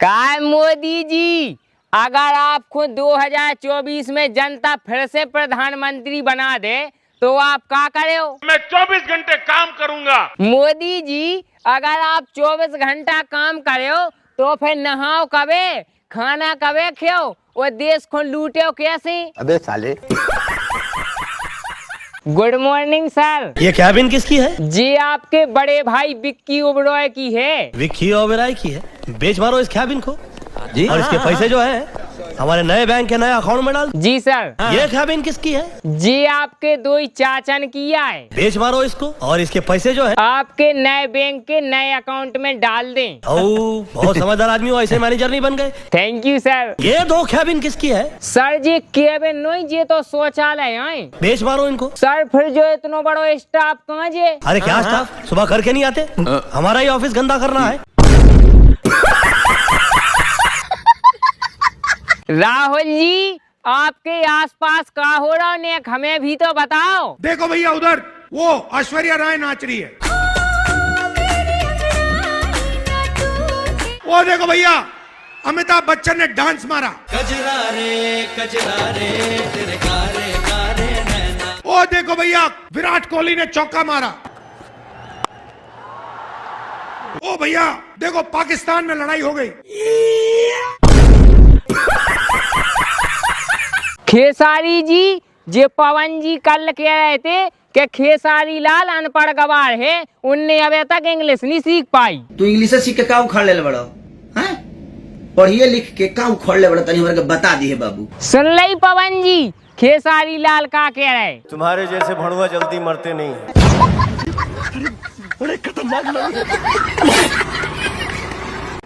काय मोदी जी, अगर आपको 2024 में जनता फिर से प्रधानमंत्री बना दे तो आप क्या करे हो? मैं 24 घंटे काम करूंगा। मोदी जी, अगर आप 24 घंटा काम करे हो तो फिर नहाओ कबे, खाना कबे खाओ, वो देश को लूटे हो कैसे? अबे साले। Good morning sir. ये कैबिन किसकी है? जी आपके बड़े भाई विक्की ओबरॉय की है। विक्की ओबेरॉय की है? बेच मारो इस कैबिन को जी। और इसके पैसे जो है हमारे नए बैंक के नए अकाउंट में डाल। जी सर। ये कैबिन किसकी है? जी आपके दो ही चाचन की है। बेच मारो इसको और इसके पैसे जो है आपके नए बैंक के नए अकाउंट में डाल दें। ओ, बहुत समझदार आदमी हो, ऐसे मैनेजर नहीं बन गए। Thank you sir. ये दो कैबिन किसकी है? सर जी केबिन नहीं, ये तो शौचालय है। बेच मारो इनको। सर फिर जो इतना बड़ा स्टाफ कहाँ जे? अरे क्या स्टाफ सुबह करके नहीं आते? हमारा ही ऑफिस गंदा करना है। राहुल जी, आपके आसपास क्या हो रहा है हमें भी तो बताओ। देखो भैया उधर वो ऐश्वर्या राय नाच रही है। वो देखो भैया अमिताभ बच्चन ने डांस मारा। वो देखो भैया विराट कोहली ने चौका मारा। ओ भैया देखो पाकिस्तान में लड़ाई हो गई। खेसारी जी, जे पवन जी कल कह रहे थे कि खेसारी लाल अनपढ़ गवार है, उनने अभी तक इंग्लिश नहीं सीख पाई। तू इंग्लिश सीख के का उखाड़ ले बड़ा हैं? पढ़िए लिख के का उखाड़ ले बड़ा, तनी हमरा के बता दी है बाबू। सुन लई पवन जी, खेसारी लाल का कह रहे? तुम्हारे जैसे भड़ुआ जल्दी मरते नहीं है।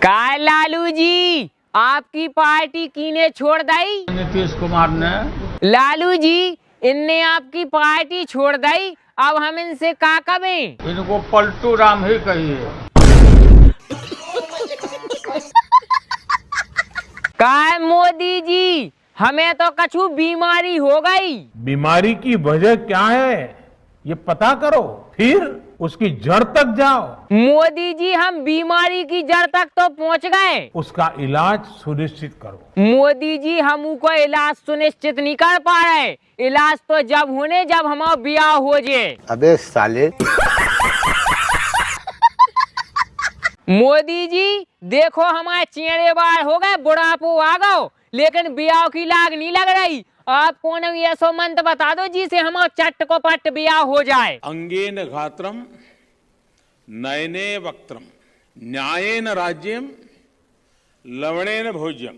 काय लालू जी, आपकी पार्टी किने छोड़ दी? नीतीश कुमार ने। लालू जी, इनने आपकी पार्टी छोड़ दी, अब हम इनसे का करें? इनको पलटू राम ही कहिए। काय मोदी जी, हमें तो कछु बीमारी हो गई। बीमारी की वजह क्या है ये पता करो, फिर उसकी जड़ तक जाओ। मोदी जी, हम बीमारी की जड़ तक तो पहुंच गए, उसका इलाज सुनिश्चित करो। मोदी जी, हम को इलाज सुनिश्चित नहीं कर पा रहे। इलाज तो जब होने जब हमारा ब्याह हो जाए। अबे साले। मोदी जी, देखो हमारे चेहरे बार हो गए, बुढ़ापो आ गओ, लेकिन ब्याह की लाग नहीं लग रही। आप कौन ऐसा मंत्र बता दो जिसे हमारा चट को पट ब्याह हो जाए। अंगेन घात्रम नयने वक्त्रम न्यायेन राज्यम लवणेन भोज्यम।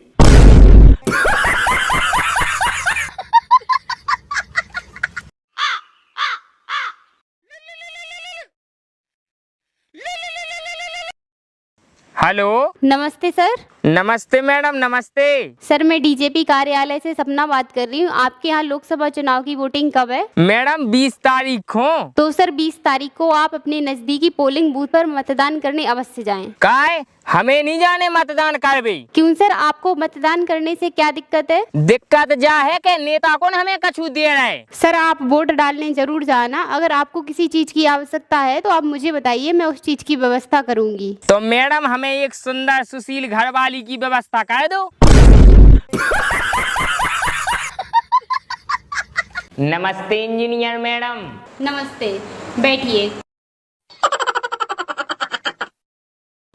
हेलो। नमस्ते सर। नमस्ते मैडम, नमस्ते। सर मैं डीजेपी कार्यालय से सपना बात कर रही हूँ। आपके यहाँ लोकसभा चुनाव की वोटिंग कब है? मैडम 20 तारीख को। तो सर 20 तारीख को आप अपने नजदीकी पोलिंग बूथ पर मतदान करने अवश्य जाएं। काय हमें नहीं जाने मतदान करवे? क्यों सर, आपको मतदान करने से क्या दिक्कत है? दिक्कत जा है कि नेता कौन हमें कछु दे रहा है। सर आप वोट डालने जरूर जाना। अगर आपको किसी चीज की आवश्यकता है तो आप मुझे बताइए, मैं उस चीज की व्यवस्था करूँगी। तो मैडम हमें एक सुंदर सुशील घरवाली की व्यवस्था कर दो। नमस्ते इंजीनियर मैडम। नमस्ते, बैठिए।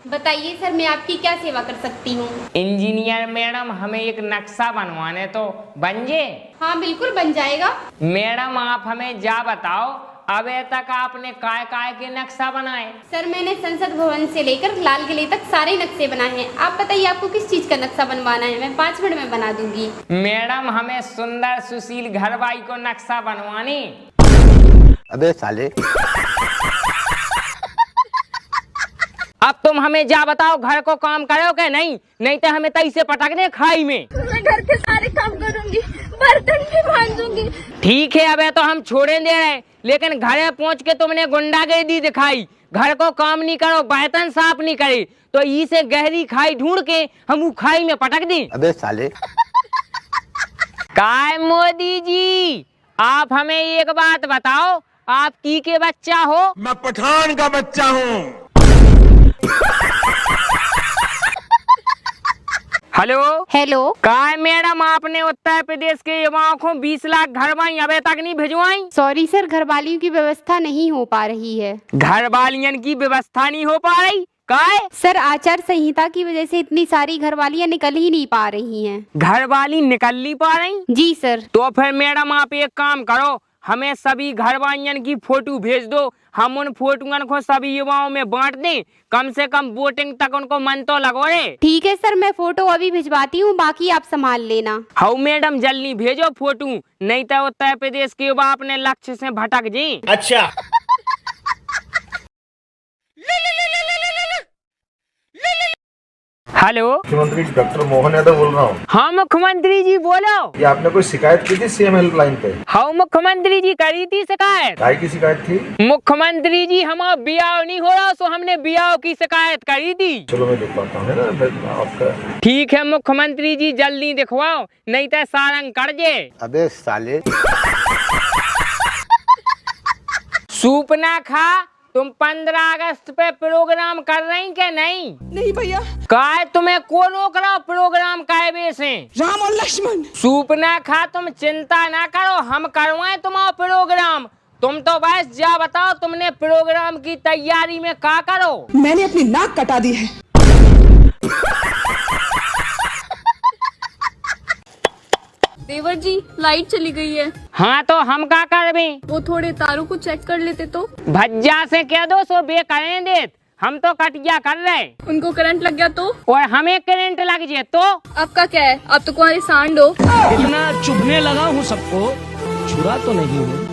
बताइए सर, मैं आपकी क्या सेवा कर सकती हूँ? इंजीनियर मैडम, हमें एक नक्शा बनवाने तो बन जे? हाँ बिल्कुल बन जाएगा। मैडम आप हमें जा बताओ, अब तक आपने काय काय के नक्शा बनाए? सर मैंने संसद भवन से लेकर लाल किले तक सारे नक्शे बनाए हैं। आप बताइए आपको किस चीज का नक्शा बनवाना है, मैं 5 मिनट में बना दूंगी। मैडम हमें सुंदर सुशील घरवाली को नक्शा बनवाने। अबे साले। अब तुम हमें जा बताओ, घर को काम करो के नहीं, नहीं तो हमें तई से पटक दे खाई में। मैं घर के सारे काम करूंगी, बर्तन भी मांजूंगी। ठीक है, अब तो हम छोड़े दे रहे, लेकिन घरे पहुंच के तुमने गुंडागर्दी दिखाई, घर को काम नहीं करो, बर्तन साफ नहीं करे, तो इसे गहरी खाई ढूंढ के हम खाई में पटक दी। अबे साले। काय मोदी जी, आप हमें एक बात बताओ, आप की के बच्चा हो? मैं पठान का बच्चा हूँ। Hello hello. का मैडम, आपने उत्तर प्रदेश के युवाओं को 20 लाख घर वाली अभी तक नहीं भिजवाई? सॉरी सर, घर वालियों की व्यवस्था नहीं हो पा रही है। घर वालियन की व्यवस्था नहीं हो पा रही? काय? सर, आचार संहिता की वजह से इतनी सारी घरवालियाँ निकल ही नहीं पा रही हैं। घर वाली निकल नहीं पा रही? जी सर। तो फिर मैडम आप एक काम करो, हमें सभी घर वालियन की फोटो भेज दो, हम उन फोटोन को सभी युवाओं में बांट दें, कम से कम वोटिंग तक उनको मन तो लगो रे। ठीक है सर, मैं फोटो अभी भिजवाती हूँ, बाकी आप संभाल लेना। हाँ मैडम, जल्दी भेजो फोटो, नहीं तो उत्तर प्रदेश के युवा अपने लक्ष्य से भटक जाएं। अच्छा। हेलो, मुख्यमंत्री डॉक्टर मोहन यादव बोल रहा हूँ। हाँ मुख्यमंत्री जी बोलो। ये आपने कोई शिकायत की थी सीएम हेल्पलाइन पे? हाँ मुख्यमंत्री जी, करी थी शिकायत। काय की शिकायत थी? मुख्यमंत्री जी, हमारा बियाह नहीं हो रहा, सो हमने बियाह की शिकायत करी थी। चलो मैं देख पाता हूँ, है ना आपका। ठीक है मुख्यमंत्री जी, जल्दी दिखवाओ, नहीं तो सारंग कर जे। अबे साले। सूपना खा, तुम 15 अगस्त पे प्रोग्राम कर रही क्या? नहीं नहीं भैया। काय तुम्हें को रोक रहा प्रोग्राम काय बे से? राम और लक्ष्मण। सूपना खा, तुम चिंता ना करो, हम करवाएं तुम्हारा प्रोग्राम। तुम तो बस जा बताओ, तुमने प्रोग्राम की तैयारी में क्या करो? मैंने अपनी नाक कटा दी है। देवर जी, लाइट चली गई है। हाँ तो हम क्या करबे? वो थोड़े तारों को चेक कर लेते तो। भज्जा से कह दो सो बे करें देत, हम तो कटिया कर रहे। उनको करंट लग गया तो? और हमें करंट लग जाए तो? आपका क्या है, आप तो कुंवारी सांड हो। इतना चुभने लगा हूँ सबको, छुरा तो नहीं हूँ।